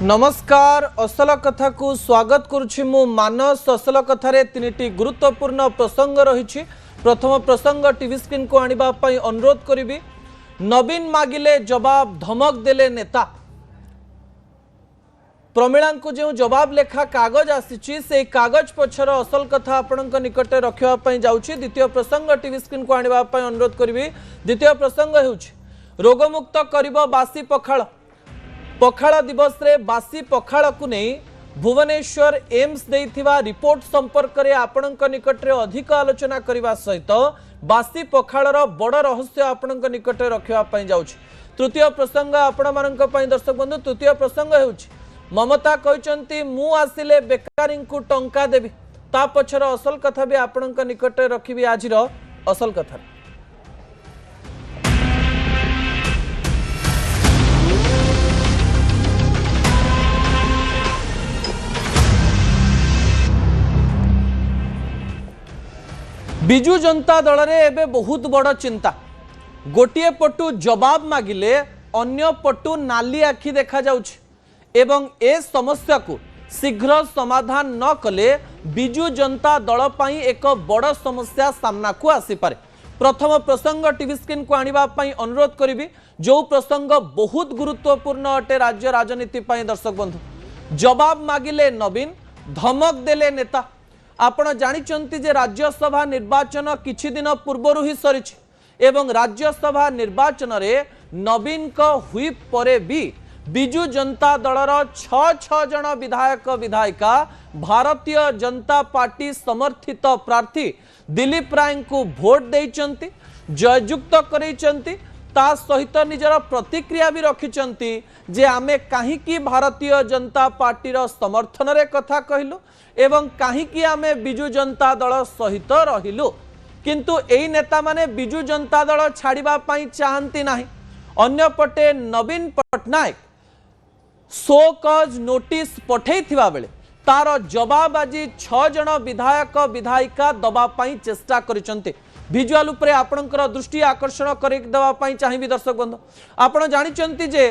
नमस्कार असल कथा को स्वागत करुछि मु मानस असल कथारे तीनिटी गुरुत्वपूर्ण प्रसंग रही। प्रथम प्रसंग टीवी स्क्रीन को आनिबा पई अनुरोध करिबी। नवीन मागिले जवाब धमक देले नेता। प्रमिला को जो जवाब लेखा कागज आसी से कागज पछर असल कथा आपण निकट रखा जाऊँगी। द्वितीय प्रसंग टीवी स्क्रीन को आनिबा पई अनुरोध करिबी। द्वितीय प्रसंग हेउछि रोगमुक्त करिबो बासी पखाळ। पखाळ दिवस रे बासी पखाळ को नहीं भुवनेश्वर एम्स देइथिबा रिपोर्ट संपर्क रे आपणक निकट रे अधिक आलोचना करने सहित बासी पखाळर बड़ रहस्य आपणक निकट रखा जाउछि। तृतीय प्रसंग आपण मानक पई दर्शक बंधु तृतीय प्रसंग हेउछि ममता कहचंती मु आसिले बेकारी को टंका देबी। ता पछर असल कथा भी आपणक निकट रखिबी। आजिर असल कथा बिजु जनता दल रे एबे बहुत बड़ चिंता। गोटिए पटु जवाब मागिले अन्य पटु नाली आखि देखा जाउछि एवं ए समस्या को शीघ्र समाधान न कले बिजु जनता दल पई एक बड़ समस्या सामना को आसी पारे। प्रथम प्रसंग टीवी स्क्रीन को आनिबा पई अनुरोध करिबी। जो प्रसंग बहुत गुरुत्वपूर्ण अटे राज्य राजनीति पई दर्शक बंधु। जवाब मागिले नवीन धमक देले नेता। आपण जानिचंती जे राज्यसभा निर्वाचन किछि दिन पूर्वरु ही सरिछि एवं राज्यसभा निर्वाचन रे नवीन को हुईप परे भी बिजु जनता दलर 6 जन विधायक विधायिका भारतीय जनता पार्टी समर्थित प्रार्थी दिलीप राय को भोट देइचंती, जययुक्त करैचंती। ता सहित निजर प्रतिक्रिया भी रखिचंती जे आमे काहीकि भारतीय जनता पार्टी रो समर्थन रे कथा कहिलु एवं काहीकि आमे बिजु जनता दल सहित रहिलु। किंतु एई नेता माने बिजु जनता दल छाड़िबा पई चाहंती नाही। अन्य पटे नवीन पटनायक सो कज नोटिस पठैथिबा बेले तार जवाब आज 6 जन विधायक विधायिका दबा पई चेष्टा करिसंते। विजुअल उपरे आपणकर दृष्टि आकर्षण करि देबा पई चाहिबी। दर्शक बंधु आपण जानिचंती जे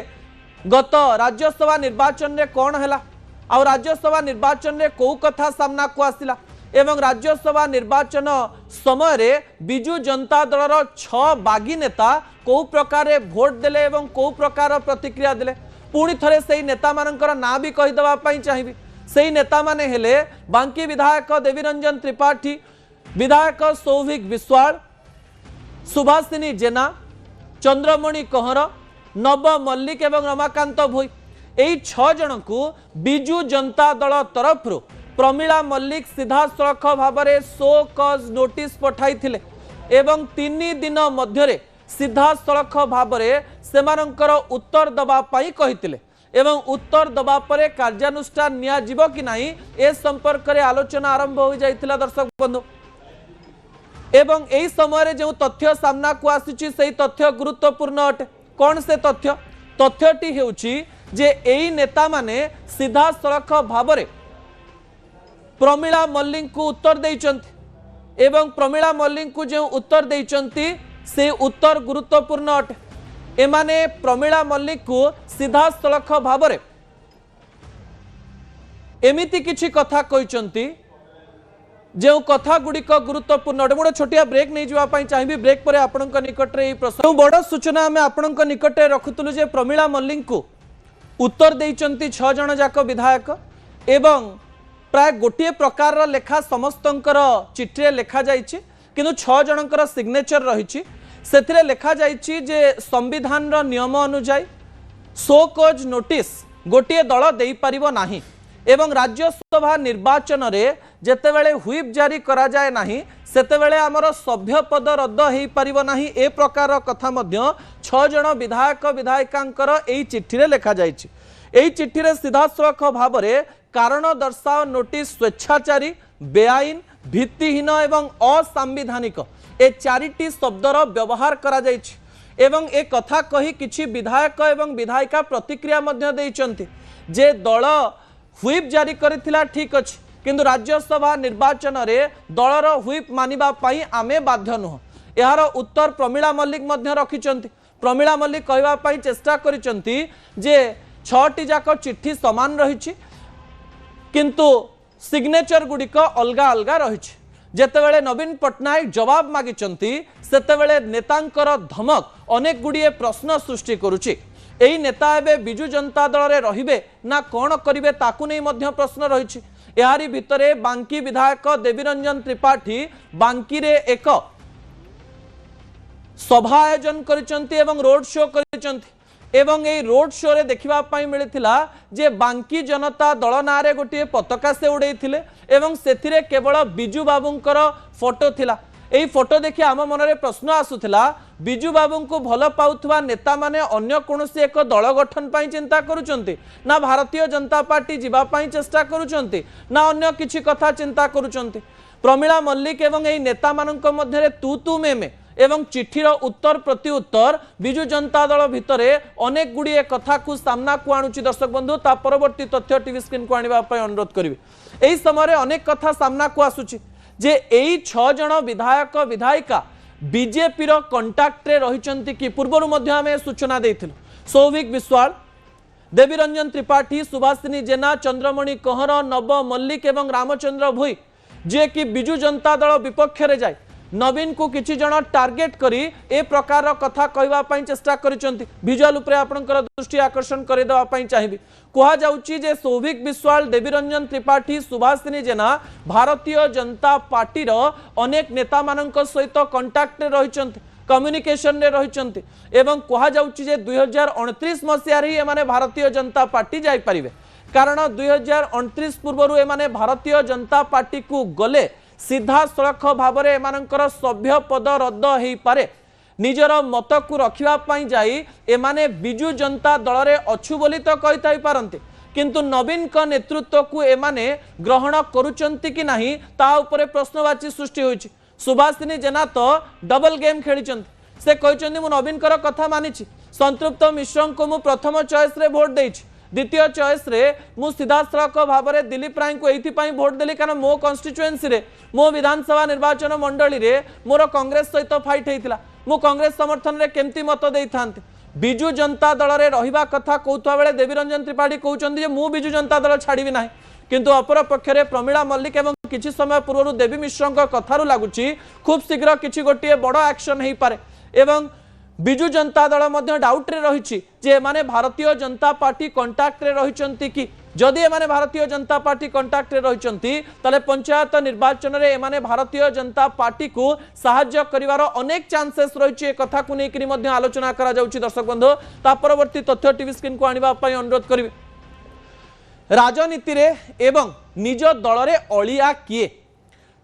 गत राज्यसभा निर्वाचन रे कोन हैला आ राज्यसभा निर्वाचन रे को कथा सामना को आसिला एवं राज्यसभा निर्वाचन समय रे बिजु जनता दलर 6 बागी नेता को प्रकार भोट देले एवं को प्रकार प्रतिक्रिया देले। पुणी थरे सेही नेता मानकर ना भी कहि देबा पई चाहिबी। सेही नेता माने हेले बांकी विधायक देवीरंजन त्रिपाठी, विधायक सौभिक विश्वाल, सुभाषिनी जेना, चंद्रमणि कहर, नव मल्लिक एवं रमाकांत भोई। एई 6 जन को बिजु जनता दल तरफ प्रमिला मल्लिक सीधा सड़क भाव में सो कज नोटिस पठाई थिले एवं 3 दिन मध्यरे सीधा सड़क भाव में सेमानंकर उत्तर दबा पाई कहिथिले एवं उत्तर दबा परे कार्यानुष्ठान निया जिवो कि नाही ए संपर्क रे आलोचना आरंभ हो जाइथिला। दर्शक बंधु एवं एई समय जो तथ्य सामना को आसीछि सेही तथ्य गुरुत्वपूर्ण अटे। कौन से तथ्य? तथ्यटी हेउछि जे एई नेता माने सीधा सड़क भाव में प्रमिला मल्लिक को उत्तर देइचंती एवं प्रमिला मल्लिक को जो उत्तर देइचंती से उत्तर गुरुत्वपूर्ण अटे। एमाने प्रमिला मल्लिक को सीधा सड़क भाव में एमिति किछि कथा कहिचंती जो कथा गुड़िक गुरुत्वपूर्ण अटे। मोटे छोटिया ब्रेक नहीं जावाई चाहिए। ब्रेक पर आपणक निकट रे प्रश्न बड़ सूचना आम आपणक निकट रखुलु जे प्रमिला मल्लिक को उत्तर देइचंती 6 जन जाक विधायक एवं प्राय गोटे प्रकार लेखा समस्तंकर चिट्ठी लेखा जाइछि किंतु 6 जनकर सिग्नेचर रही से लेखा जाइछि जे संविधान रो नियम अनुसार सो कज नोटिस गोटे दल देई परिबो नाही एवं राज्यसभा निर्वाचन रे जेतेबेले हुईप जारी करा जाए नाही सेतेबेले आमर सभ्य पद रद्द हेई परिबो नाही। ए प्रकार कथा मध्य 6 जन विधायक विधायिकांकर एई चिट्ठी रे लेखा जाइछि। एई चिट्ठी रे सीधा सड़क भाव में कारण दर्शाओ नोटिस स्वेच्छाचारी, बेआईन, भित्तिहीन एवं असंवैधानिक ए 4टी शब्दर व्यवहार करा जाइछि एवं ए कथा कही किछि विधायक एवं विधायिका प्रतिक्रिया मध्य देइचंती जे दल हुईप जारी करिथिला ठीक अछि किंतु राज्यसभा निर्वाचन रे दलर हुईप मानिबा पई आमे बाध्य नुह। यार उत्तर प्रमिला मल्लिक मध्य रखिचंती। प्रमिला मल्लिक कहबा पई चेष्टा करिचंती जे छटी जाक चिट्ठी सामान रही किंतु सिग्नेचर गुड़िक अलग अलग रही जेतेबेले नवीन पट्टनायक जवाब मागिचंती सेतेबेले नेतांकर धमक अनेक गुड़िए प्रश्न सृष्टि करुछि। एई नेता एबे बिजु जनता दल रे रहिबे ना कोन करिवे ताकू नै मध्य प्रश्न रही। यारी भितरे बांकी विधायक देवीरंजन त्रिपाठी बांकी रे एक सभा आयोजन करिसंती एवं रोड शो करिसंती एवं ए रोड शो रे देखिबा पई मिलिथिला जे बांकी जनता दल नारे गोटे पताका से उड़ेइथिले एवं सेथिरे केवल बिजू बाबूंकर फोटो थिला। एई फोटो देखि आम मनरे प्रश्न आसुथिला बिजू बाबू को भल पाउथुवा नेता माने अन्य कोनोसी एक दल गठन पई चिंता करूचंती ना भारतीय जनता पार्टी जीवा पई चेष्टा करूचंती ना अन्य किछि कथा चिंता करूचंती। प्रमिला मल्लिक एवं एई नेता मानक मध्यरे तू तू में एवं चिठीर उत्तर प्रति उत्तर बिजु जनता दल भितरे अनेक गुड़िए कथा को सामना को आणुची। दर्शक बंधु ता परवर्ती तथ्य टीवी स्क्रीन को आनिबा पई अनुरोध करिवे। एई समय अनेक कथा सामना को आसुची जे एई 6 जण विधायक विधायिका बीजेपी रो कांटेक्ट रे रहिचंती कि पूर्वरु मध्य आमे सूचना देथिलु। सौभिक विश्वाल, देवीरंजन त्रिपाठी, सुभाषिनी जेना, चंद्रमणि कहर, नव मल्लिक एवं रामचंद्र भोई जे कि बिजु जनता दल विपक्ष रे जाय नवीन को किछि जण टार्गेट करी ए प्रकार कथा कहवा पई चेष्टा करिसंती। विजुअल उपरे आपनकर दृष्टि आकर्षण करे देवा पई चाहिबी। कुहा जाउची जे सौभिक विश्वाल, देवीरंजन त्रिपाठी, सुभाषिनी जेना भारतीय जनता पार्टी रो अनेक नेता मानक सहित कांटेक्ट रे रहिसंती, कम्युनिकेशन रे रहिसंती एवं कुहा जाउची जे 2029 मसिया रे एमाने भारतीय जनता पार्टी जाई परिबे कारण 2029 पूर्वरु एमाने भारतीय जनता पार्टी को गले सीधा सड़क भाव में सभ्य पद रद्द हो पारे। निजर मत को रखा जाई एमाने बिजु जनता दल रे अच्छु बोली तो कही पारंती किंतु नवीन का नेतृत्व को एमाने ग्रहण करुचंती कि नहीं ता उपरे प्रश्नवाची सृष्टि होइछि। सुभाषिनी जेना तो डबल गेम खेलिचंती। से कहचंती मु नवीन कर कथा मानिछि, संतृप्त मिश्र को मु प्रथम चॉइस रे वोट देइछि, द्वितीय चॉइस रे मु सीधा सड़क भाव में दिलीप राय को एथि भोट देली कारण मो कन्स्टिट्युएंसी रे मो विधानसभा निर्वाचन मंडली रे मोर कांग्रेस सहित फाइट होइतिला। मु कांग्रेस समर्थन रे केमती मत देई थांती। बिजु जनता दल रे रहिबा कथा कहउथवा बेले देवीरंजन त्रिपाठी कहउचंदी जे मु बिजु जनता दल छाड़ीबी नाही किंतु अपर पक्षरे प्रमिला मल्लिक एवं किछि समय पूर्व देवी मिश्र कथारु लागुची खूब शीघ्र किछि गोटिए बड़ एक्शन हेई पारे एवं बिजु जनता दल मध्य डाउट रे रहिछि जे माने भारतीय जनता पार्टी कांटेक्ट रे रहिचंती कि जदि एमाने भारतीय जनता पार्टी कांटेक्ट रे रहिचंती तले पंचायत निर्वाचन रे एमाने भारतीय जनता पार्टी को सहाय्य करिवार अनेक चांसेस रहिछि। ए कथा को नै कि मध्य आलोचना करा जाउछि। दर्शक बंधु ता परवर्ती तथ्य टीवी स्क्रीन को आनिबा पई अनुरोध करिवे। राजनीति रे एवं निज दल रे अलिया किए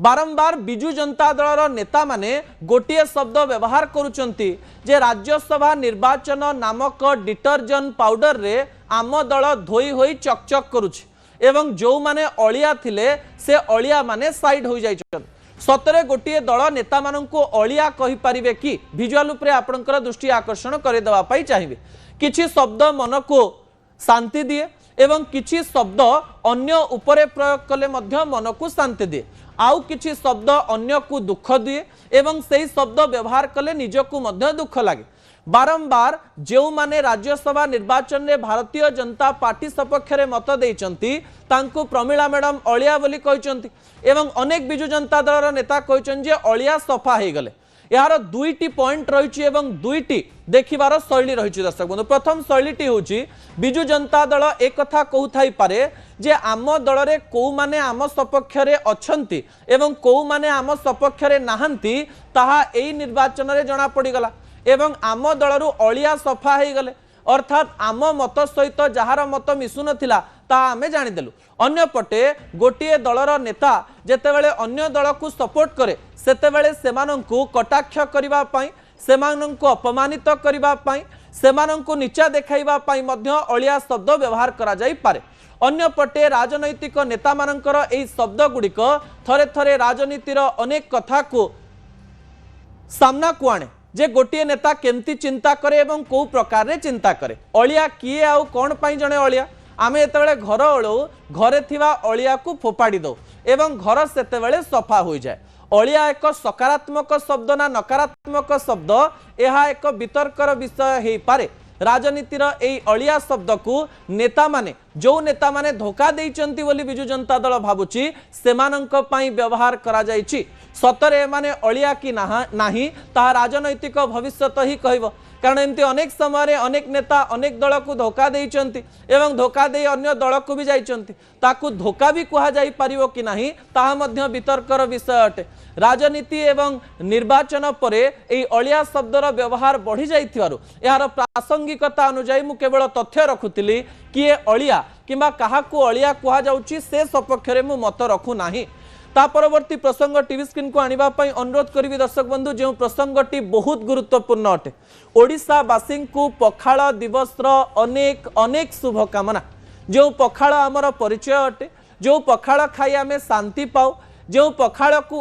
बारंबार बिजु जनता दलर नेता माने गोटे शब्द व्यवहार करुचंती जे राज्यसभा निर्वाचन नामक डिटर्जेंट पाउडर रे आम दल धोई होई चकचक करुछि एवं जो माने अलिया थिले से अलिया माने साइड हो जाइछन। सतरे गोटे दल नेता माननकु अलिया कहि परिबे कि विजुअल उपरे आपनकर दृष्टि आकर्षण करे देबा पई चाहिबे। किछि शब्द मन को शांति दिए एवं किछि शब्द अन्य उपरे प्रयोग कले मध्य मन को शांति दिए आउ किछि शब्द अन्य को दुख दिए एवं सही शब्द व्यवहार कले निजकु मध्य दुख लगे। बारंबार जो माने राज्यसभा निर्वाचन में भारतीय जनता पार्टी सपक्ष में मत देइचंती तांको प्रमिला मैडम अलिया बोली कहिचंती एवं अनेक बिजु जनता दल नेता कहिचन जे अलिया सफा हे गले। यार दुईटी पॉइंट रही एवं दुईटी देखिबार शैली रही। दर्शक बंधु प्रथम शैलीटी होची बिजु जनता दल एक कथा कहूथाई पारे जे आम दल रे को माने आम सपक्ष रे अछंती एवं को माने आम सपक्ष रे नाहंती ताहा एई निर्वाचन रे जणा पड़ी गला एवं आम दलरु अलिया सफा हे गले अर्थात आम मत सहित जहार मत मिसु नथिला ता आमे जानि देलु। अन्य पटे गोटिए दलर नेता जेतेबेले अन्य दल को सपोर्ट करे सेतेबेले सेमानंकु कटाक्ष करिबा पई सेमानंकु अपमानित करिबा पई सेमानंकु नीचा देखाइबा पई मध्य अलिया शब्द व्यवहार करा जाई पारे। अन्य पटे राजनैतिक नेता मानकर एई शब्द गुड़िक थरे थरे राजनीतिर अनेक कथा को सामना को आने जे गोटे नेता केमती चिंता करे एवं को प्रकार रे चिंता करे। अलिया किए आउ कौन पाई जणे अलिया आमे एतेबेले घर ओळो घरे थिवा अलिया को फोपाड़ी दो एवं घर सेतेबेले सफा हो जाए। अलिया एक सकारात्मक शब्द ना नकारात्मक शब्द यह एक वितर्कर विषय हे पारे। राजनीतिर एई अलिया शब्द को नेता माने जो नेता माने धोखा देइचंती बोली बिजु जनता दल भाबुची सेमानंक पई व्यवहार करा जायछि। सतरे माने अलिया कि नाही ता राजनैतिक भविष्यत ही कहबो, कारण एमती अनेक समय अनेक नेता अनेक दल को धोखा देइचंती एवं धोखा दे अन्य दल को भी जाइचंती, ताकू धोखा भी कहा जाई परिवो कि नाही ताहा मध्य वितर्कर विषय अटे। राजनीति एवं निर्वाचन परे एई अलिया शब्दर व्यवहार बढ़ी जाइथिबारु यार प्रासंगिकता अनुसार मु केवल तथ्य रखुतिली कि ए अलिया किंबा काहाकू अलिया कहा जाउची से सपक्षरे मु मत रखु नाही। ता परवर्ती प्रसंग टीवी स्क्रीन को आनिबा पई अनुरोध करिवि दर्शक बंधु, जो प्रसंगटी बहुत गुरुत्वपूर्ण अटे। ओडिशावासी को पखाळ दिवसर अनेक अनेक शुभकामना। जो पखाळ आमर परिचय अटे, जो पखाळ खाई आमे शांति पाऊ, जो पखाळ को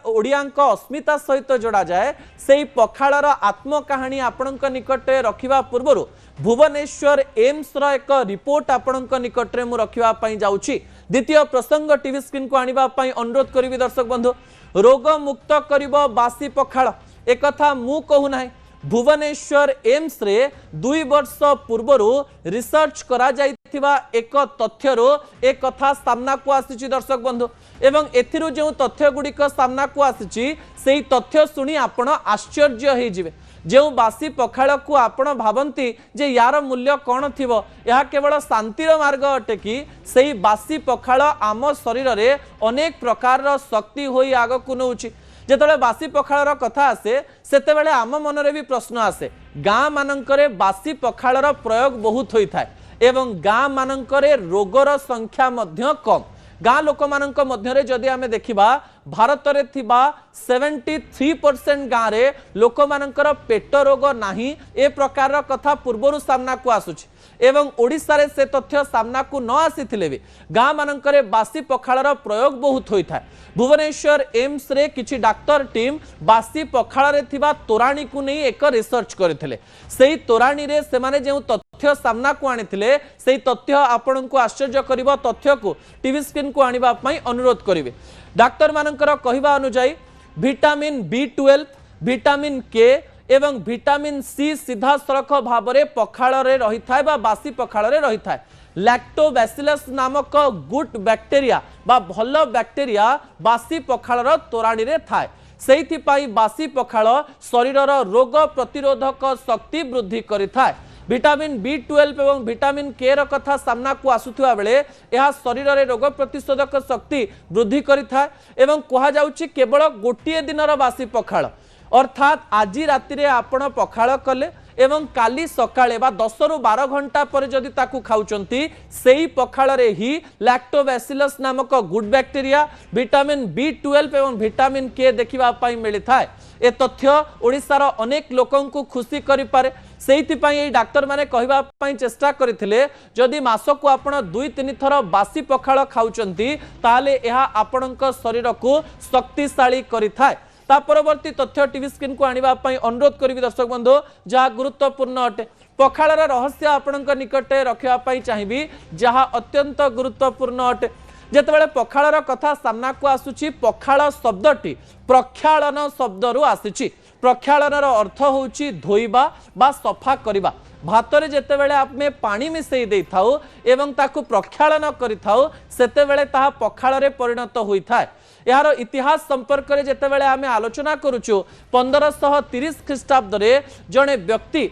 ओडियांक अस्मिता सहित जोड़ा जाए, से पखाळर आत्मकाहानी आपणक निकटे रखिबा पूर्वरु भुवनेश्वर एम्स रो एक रिपोर्ट आपणक निकटरे मु रखिबा पई जाउची। द्वितीय प्रसंग टीवी स्क्रीन को आनिबा पई अनुरोध करिवि दर्शक बंधु। रोग मुक्त करिबो बासी पखाळ एक कथा मु कहू नाही, भुवनेश्वर एम्स रे 2 वर्ष पूर्वरु रिसर्च करा जाइथिबा एक तथ्यरो एक कथा सामना को आसीची दर्शक बंधु। एवं एथिरु जो तथ्य गुड़िक सामना को आसीची सेही तथ्य सुनी आपण आश्चर्य हे जिवे। जो बासी पखाळ को आपण भावंती जे यार मूल्य कौन थिबो, यह केवल शांतिर मार्ग अटे कि सेही बासी पखाळ आम शरीर रे अनेक प्रकार शक्ति होई आग को नउची। जेतले बासी पखाळर कथा आसे सेतेबेले आम मनरे भी प्रश्न आसे, गाँ मानकरे बासी पखाळर प्रयोग बहुत होई थाए एवं गाँ मानकरे रोगर संख्या मध्य कम। गाँ लोक मानक मध्यरे जदि आमे देखिबा भारत रे थिबा 73% गाँ रे लोक मानकर पेट रोग नाही ए प्रकार कथा पूर्वरु सामना को आसुछि। एवं ओडिसा रे से तथ्य सामना को न आसीथिले भी गाँ मानकरे बासी पखाळर प्रयोग बहुत होई थाए। भुवनेश्वर एम्स रे किछि डाक्टर टीम बासी पखाळ रे थिबा तोराणी को नहीं एक रिसर्च करथिले। सेही तोराणी रे से माने जे तथ्य सामना को आनिथिले सेही तथ्य आपन को आश्चर्य करिवो तथ्य को टीवी स्क्रीन को आनिबा पई अनुरोध करिवे। डाक्टर मानकर कहिबा अनुसार विटामिन B12, विटामिन के एवं विटामिन सी सीधा सड़क भाव में पखाळ रे रही थाए बा बासी पखाळ रे रही थाए। लैक्टोबैसिलस नामक गुड बैक्टेरिया बा भल बैक्टेरिया बासी पखाळर तोराणी रे थाए। सेहिथिपाई बासी पखाळ शरीरर रोग प्रतिरोधक शक्ति वृद्धि करिथाए। विटामिन B12 एवं विटामिन के र कथा सामना को आसुथिबा बेले यह शरीर रे रोग प्रतिरोधक शक्ति वृद्धि करिथाए एवं कहा जाउछि केवल गोटिए दिनर बासी पखाळ अर्थात आज राति आपण पखाळ कले एवं काली सकाळे बा 10 रु 12 घंटा पर जदि ताकू खाउचंती सेही पखाळ रे ही लैक्टोबैसिलस नामक गुड बैक्टेरिया विटामिन B12 एवं विटामिन के देखिबा पाई मिली थाए। ए तथ्य ओडिसार अनेक लोकन को खुशी करि पारे। सेहिथिपाई डाक्टर माने कहिबा पाई चेष्टा करथिले जदि मासको आपण 2-3 थर बासी पखाळ खाउचंती ताले एहा आपणक शरीर को शक्तिशाली करिथाए। ता परवर्ती तथ्य टीवी स्क्रीन को आनिबा पई अनुरोध करिवि दर्शक बंधु, जहा गुरुत्वपूर्ण अटे। पखाळर रहस्य आपणक निकटे रखिबा पई चाहिबी जहा अत्यंत गुरुत्वपूर्ण अटे। जेतेबेले पखाळर कथा सामना को आसुची पखाळ शब्दटी प्रक्षालन शब्दरु आसीची। प्रक्षालनर अर्थ होउची धोइबा बा सफा करिबा। भातरे जेतेबेले आमे पानी मिसई देई थाउ एवं ताकू प्रक्षालन करि थाउ सेतेबेले ताहा पखाळरे परिणत होई थाए। यार इतिहास संपर्क में जितेबाला आम आलोचना करुचु 1530 ख्रीष्टाब्द रे जड़े व्यक्ति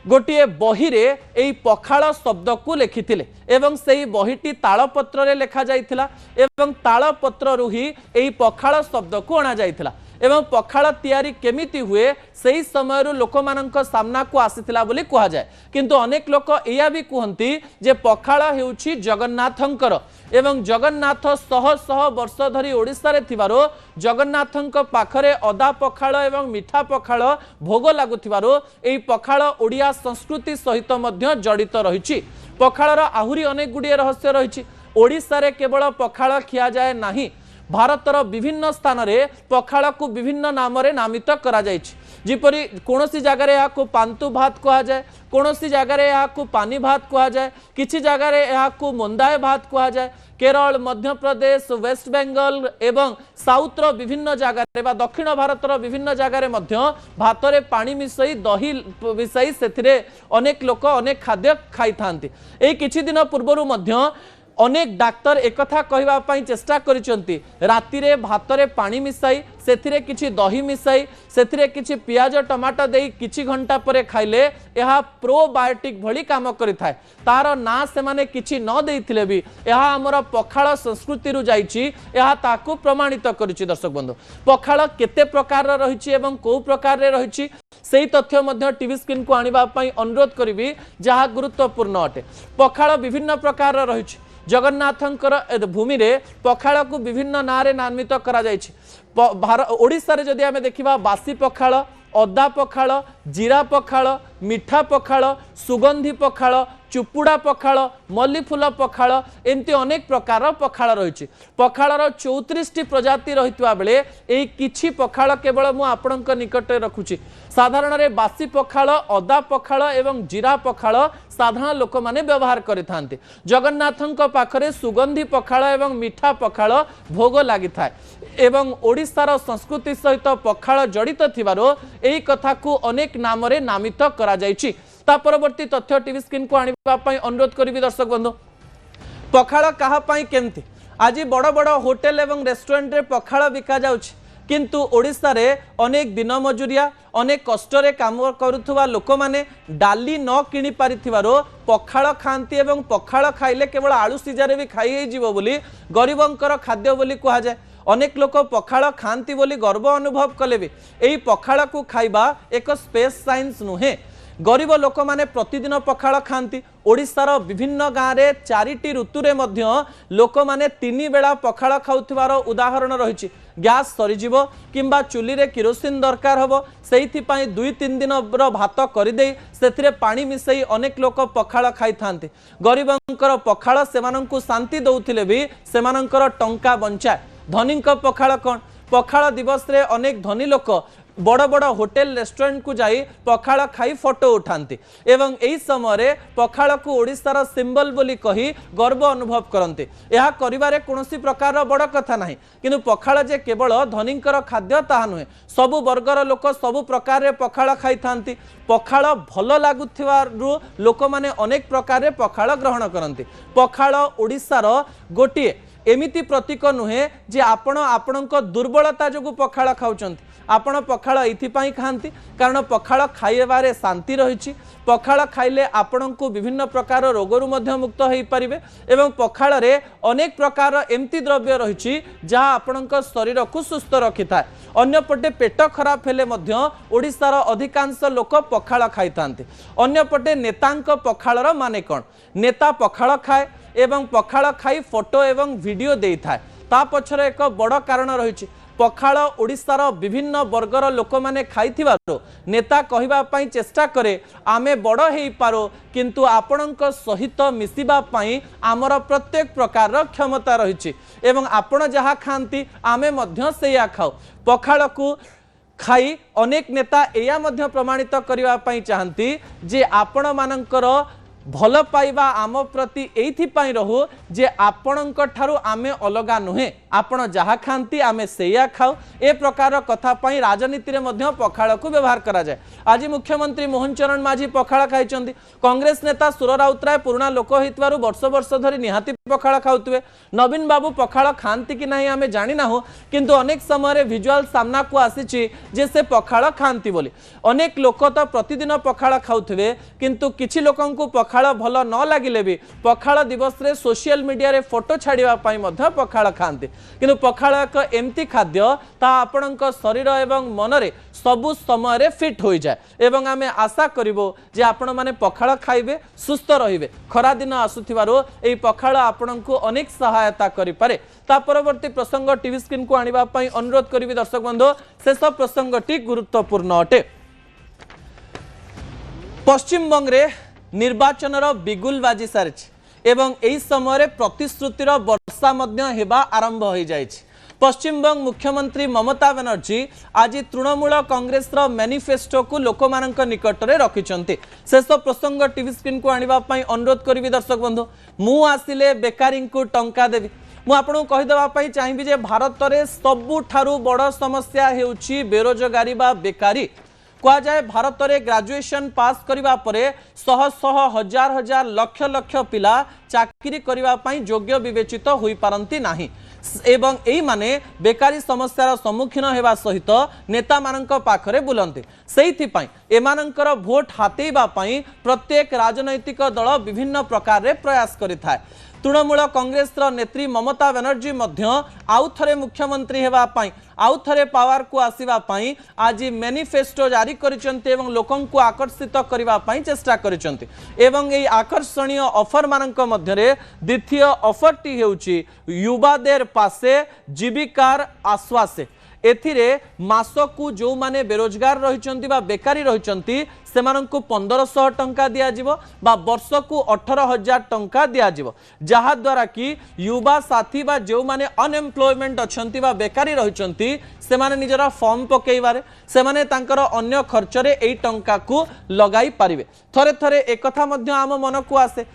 गोटे बही रे एई पखाळ शब्द को लिखिथिले एवं सेही बहीटी तालपत्र रे लेखा जाइथिला एवं तालपत्र रु ही एई पखाळ शब्द को अणा जाइथिला एवं पखाळ तैयारी केमिति हुए सही समय लोक मानक सामना को आसीथिला बोली कहा जाए। किंतु अनेक लोक एया भी कहती जे पखाळ हेउछि जगन्नाथंकर एवं जगन्नाथ शह शह वर्ष धरी ओडिसा रे थिबारो जगन्नाथंक पाखरे अदा पखाळ एवं मिठा पखाळ भोग लागुथिबारो एई पखाळ ओडिया संस्कृति सहित मध्य जड़ित रहिछि। पखाळर आहुरी अनेक गुडिये रहस्य रहिछि। ओडिसा रे केवल पखाळ खिया जाए नाही, भारतर विभिन्न स्थान रे पखाळ को विभिन्न नाम रे नामित करा जाइछि। जिपरि कोनोसी जगार या को पांतु भात कहा जाए, कोनोसी जगार या को पानी भात कहा जाए, किछि जगार या को मंदाय भात कहा जाए, केरल मध्य प्रदेश वेस्ट बेंगल एवं साउथर विभिन्न जगार बा दक्षिण भारतर विभिन्न जगार भात रे पानी मिसई दही मिसई से अनेक लोक अनेक खाद्य खाई थांती। एई किछि दिन पूर्वरु मध्य अनेक डाक्तर एकथा कहवाई चेष्टा करिसेंती राति रे भात रे पानी मिसाई सेथिरे किछि दही मिसाई सेथिरे किछि पियाज टमाटो देई किछि घंटा परे खाइले यह प्रोबायोटिक भली काम करिथाय। तार ना से माने किछि न देइथिले भी यह हमर पखाळ संस्कृति रु जाईछि यह ताकू प्रमाणित करिछि। दर्शक बंधु पखाळ केते प्रकार रहिछि एवं को प्रकार रे रहिछि सेही तथ्य मध्य टीवी स्क्रीन को आनिबा पई अनुरोध करिवि जहा गुरुत्वपूर्ण अटे। पखाळ विभिन्न प्रकार रहिछि जगन्नाथंकर भूमि रे पखाळ को विभिन्न नारे नामित करा जायछि। ओडिसा रे जदि आमे देखिबा बासी पखाळ अदा पखाळ जीरा पखाळ मिठा पखाळ सुगंधी पखाळ चुपुड़ा पखाळ मल्ली फूल पखाळ एमती अनेक प्रकार पखाळ रहिछि। पखाळर 34 प्रजाति रहितवा बेले एई किछि पखाळ केवल मु आपणक निकट रखुछि। साधारण रे बासी पखाळ अदा पखाळ एवं जीरा पखाळ साधारण लोक माने व्यवहार करिथांते। जगन्नाथंक पाखरे सुगंधी पखाळ एवं मिठा पखाळ भोग लागिथाय एवं ओडिसार संस्कृति सहित पखाळ जड़ित थिबारो एई कथा को अनेक नाम रे नामित करा जायछि। ता परवर्ती तथ्य टीवी स्क्रीन को आनिबा पई अनुरोध करिवि। दर्शक बंधु पखाळ काहा पई केमती आज बड़ बड़ होटेल एवं रेस्टोरेंट रे पखाळ बिका जाउछि किंतु ओडिसा रे अनेक दिन मजुरिया अनेक कष्टरे काम करुथुवा लोक माने डाली न किनि पारिथिबारो पखाळ खांती एवं पखाळ खाइले केवल आलू सिजारे भी खाई हे जीवो बोली गरीबंकर खाद्य बोली कहा जाय। अनेक लोक पखाळ खांती बोली गर्व अनुभव कले भी एई पखाळ को खाइबा एक स्पेस साइंस नुहे। गरीब लोक माने प्रतिदिन पखाळ खांती। ओडिसार विभिन्न गाँव रे 4टी ऋतुरे मध्य लोक माने 3 बेला पखाळ खाउथिबार उदाहरण रहिछि। गैस सरीजिवो किंबा चुली रे किरोसिन दरकार हबो सेहिथि पई 2-3 दिन भात करिदेई सेथिरे पानी मिसई अनेक लोक पखाळ खाई थांते। गरीबंकर पखाळ सेमानंकु शांति दउथिले भी सेमानंकर टंका बंचाए। धनींक पखाळ कोन पखाळ दिवस रे अनेक धनी लोक बड़ बड़ होटेल रेस्टोरेंट को जाई पखाळ खाई फोटो उठांती एवं एही समय पखाळ को ओडिसार सिंबल बोली कही गर्व अनुभव करते। यह करिवारे कोनोसी प्रकार बड़ कथा नाही किंतु पखाळ जे केवल धनींकर खाद्य ताहा नुहे सबु वर्गर लोक सबु प्रकार रे पखाळ खाई थांती। पखाळ भल लागुथिवारु लोक माने अनेक प्रकार रे पखाळ ग्रहण करते। पखाळ ओडिसार गोटिए एमिति प्रतीक नुहे जे आपणक दुर्बलता जोगु पखाळ खाउचंती। आपण पखाळ एथिपाई खांती कारण पखाळ खाइबारे शांति रहिछि। पखाळ खाइले आपणको विभिन्न प्रकार रोगरु मध्य मुक्त होई परिबे एवं पखाळ रे अनेक प्रकार एमती द्रव्य रहिछि जहा आपणक शरीर को सुस्थ रखिथाय। अन्य पटे पेट खराब हेले मध्य ओडिसार अधिकांश लोक पखाळ खाइथांते। अन्य पटे नेतांक पखाळर माने कोन नेता पखाळ खाए एवं पखाळ खाई फोटो एवं वीडियो देई थाए ता पछरे एक बड़ कारण रहिछि। पखाळ ओडिसार विभिन्न वर्गर लोक माने खाइथिबारो नेता कहिबा पई चेष्टा करे आमे बड़ हेई पारो किंतु आपणक सहित मिसिबा पई आमर प्रत्येक प्रकार क्षमता रहिछि एवं आपण जहा खांती आमे मध्य सेया खाओ। पखाळ को खाई अनेक नेता एया मध्य प्रमाणित करिवा पई चाहंती जे आपण मानकर भल पाइबा आम प्रति एइथिपाई रहू जे आपणक ठारू आमे अलगा नुहे आपण जहा खांती आमे सेया खाऊ ए प्रकार कथा पई राजनीति रे मध्य पखाळ को व्यवहार करा जाय। आज मुख्यमंत्री मोहन चरण माझी पखाळ खाइचंदी। कांग्रेस नेता सुर राउतराय पुराना लोक हेतवारु वर्ष वर्ष धरी निहाती पखाळ खाउतबे। नवीन बाबू पखाळ खांती कि नाही आमे जानि नाहु किंतु अनेक समय रे विजुअल सामना को आसीची जे से पखाळ खांती बोली। अनेक लोक तो प्रतिदिन पखाळ खाउथबे किंतु किछि लोकंकु पखाळ भल न लागिले भी पखाळ दिवस रे सोशल मीडिया रे फोटो छाड़िबा पई मध्य पखाळ खांती किंतु पखाळ एक एमती खाद्य ता आपणक शरीर एवं मन रे सबु समय रे फिट होई जाय एवं आमे आशा करिवो जे आपण माने पखाळ खाइबे सुस्थ रहिबे। खरा दिन आसुथिबारो एई पखाळ आपणकु अनेक सहायता करि पारे। ता परवर्ती प्रसंग टीवी स्क्रीन को आनिबा पई अनुरोध करिवि। दर्शक बंधु शेष प्रसंगटी गुरुत्वपूर्ण अटे। पश्चिम बंग निर्वाचनर बिगुल बाजी सारी एवं एही समय प्रतिश्रुतिर वर्षा मध्य हेबा आरंभ हो जाइछि। पश्चिमबंग मुख्यमंत्री ममता बनर्जी आज तृणमूल कांग्रेस मैनिफेस्टो को लोक निकट में रखिंट शेष प्रसंग टीवी स्क्रीन को आने अनुरोध करी दर्शक बंधु मु आसिले बेकारी को टंका देवी मुझे कहीदेवाई चाहिए भारत में सबुठारु बड़ समस्या होउछि बेरोजगारी बा बेकारी कह जाए भारत में ग्रेजुएशन पास करबा परे शह शह हजार हजार लक्ष लक्ष पिला चाकरी करने योग्य विवेचित हो पारती नाही एवं एई माने बेकारी समस्यार सम्मुखीन होगा सहित नेता मानक पाखरे बुलंती सेइथिपाई एमानंकर भोट हातेइबा पई प्रत्येक राजनैतिक दल विभिन्न प्रकार रे प्रयास करिथाय तृणमूल कांग्रेस नेत्री ममता बनर्जी आउ थे मुख्यमंत्री होगापाई आउ थे पावर को आसवाई आज मैनिफेस्टो जारी करिसेंते एवं लोकं को आकर्षित करने चेष्टा करिसेंते एवं एई आकर्षणीय ऑफर मानक मध्यरे द्वितीय ऑफरटी हेउची युवादेर पासे जीविकार आश्वासे एथिरे मासकू जो माने बेरोजगार रहिचंती बा बेकारी रहिचंती सेमानंकु 1500 टंका दियाजिवो बा वर्षकू 18,000 टंका दियाजिवो जहा द्वारा कि युवा साथी बा जो माने अनएम्प्लॉयमेंट अछंती बा बेकारी रहिचंती सेमाने निजरा फॉर्म पकेइबारे सेमाने तांकर अन्य खर्चरे एई टंका को लगाई पारिबे थरे थरे एक कथा मध्य आम मन को आसे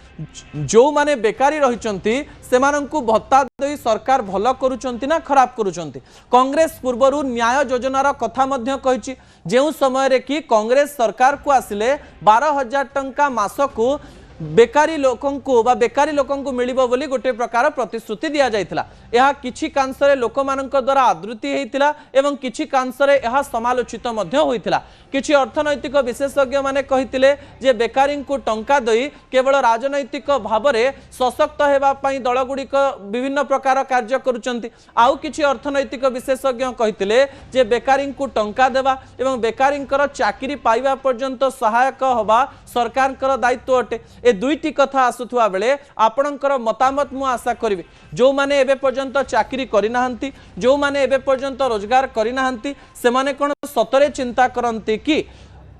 जो माने बेकारी रहिचंती सेमानंकु भत्ता देई सरकार भल करूचंती ना खराब करूचंती कांग्रेस पूर्वरु न्याय योजनार कथा मध्य कहिछि जेउ समय रे कि कांग्रेस सरकार को आसिले 12,000 टंका मासकू बेकारी लोकंकु मिलिबो बोली गोटे प्रकार प्रतिश्रुति दिया जाइथिला यह किछि कांसरे लोक मानक द्वारा आदृति हेतिला एवं किछि कांसरे यह समालोचित मध्य होइथिला किछि अर्थनैतिक विशेषज्ञ माने कहितिले जे बेकारी को टंका दई केवल राजनैतिक भावरे सशक्त हेबा पई दलगुड़िक विभिन्न प्रकार कार्य करूचंती आउ किछि अर्थनैतिक विशेषज्ञ कहितिले जे बेकारी को टंका देबा एवं बेकारींकर चाकरी पाइबा पर्यंत सहायक होबा सरकारकर दायित्व अटे ए दुईटी कथा आसुथुआ बेले आपणकर मतामत मु आशा करिवे जो माने एबे पर्यंत चाकरी करि नाहंती जो माने एबे पर्यंत रोजगार करि नाहंती से माने कोन सतरे चिंता करंती कि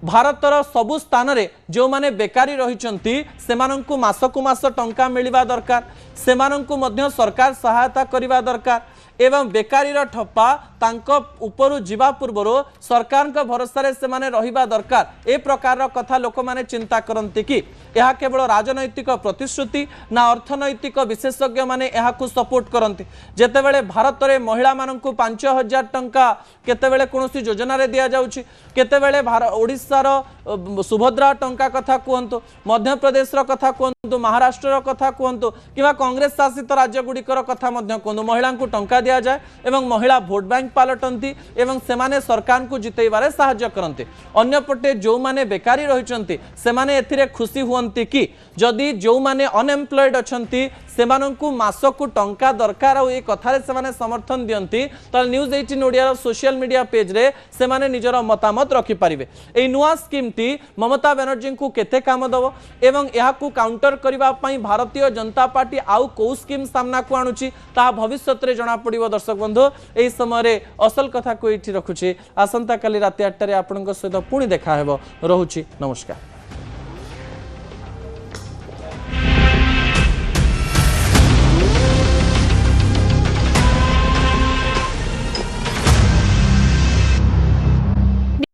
भारतर सबु स्थान रे जो माने बेकारी रहिचंती सेमानंकु मासकु मास टंका मिलिबा दरकार सेमानंकु मध्य सरकार सहायता करिबा दरकार एवं बेकारीर ठप्पा तांको उपरु जीवा पूर्वरो सरकार का भरोसा रे से माने रहिबा दरकार ए प्रकार कथा लोक माने चिंता करंती कि यह केवल राजनैतिक प्रतिश्रुति ना अर्थनैतिक विशेषज्ञ माने यह को सपोर्ट करंती जेतेबेले भारत रे महिला माननकु 5,000 टंका केतेबेले कोनोसी योजना रे दिया जाउची केतेबेले ओडिसा रो सुभद्रा टंका कथा कहंतु मध्य प्रदेश रो कथा कहंतु महाराष्ट्र रो कथा कहंतु किबा कांग्रेस शासित राज्य गुड़िकर कथा मध्य कहंतु महिला को टंका दिया जाए एवं महिला भोट बैंक पालटंती एवं सेमाने सरकार को जितेबारे साहाय्य करंती अन्यपटे जो माने बेकारी रहिचंती सेमाने एथिरे खुशी हुअंती कि जदि जो माने अनएम्प्लॉयड अछंती सेमानंकु मासकु टंका दरकार आ ए कथारे सेमाने समर्थन दियंती त न्यूज 18 ओडिया रो सोशल मीडिया पेज रे सेमाने निजर मतामत रखि परिबे ए नुआ स्कीम टी ममता बनर्जी को केते काम दबो एवं यहा को काउंटर करबा पई भारतीय जनता पार्टी आउ को स्कीम सामना को आणुची ता भविष्यत रे जणा पड़िबो दर्शक बंधु एई समय रे असल कथा को एठी रखुची आसंता काली राति 8 रे आपनक सहित पुणी देखा हेबो रहुची नमस्कार।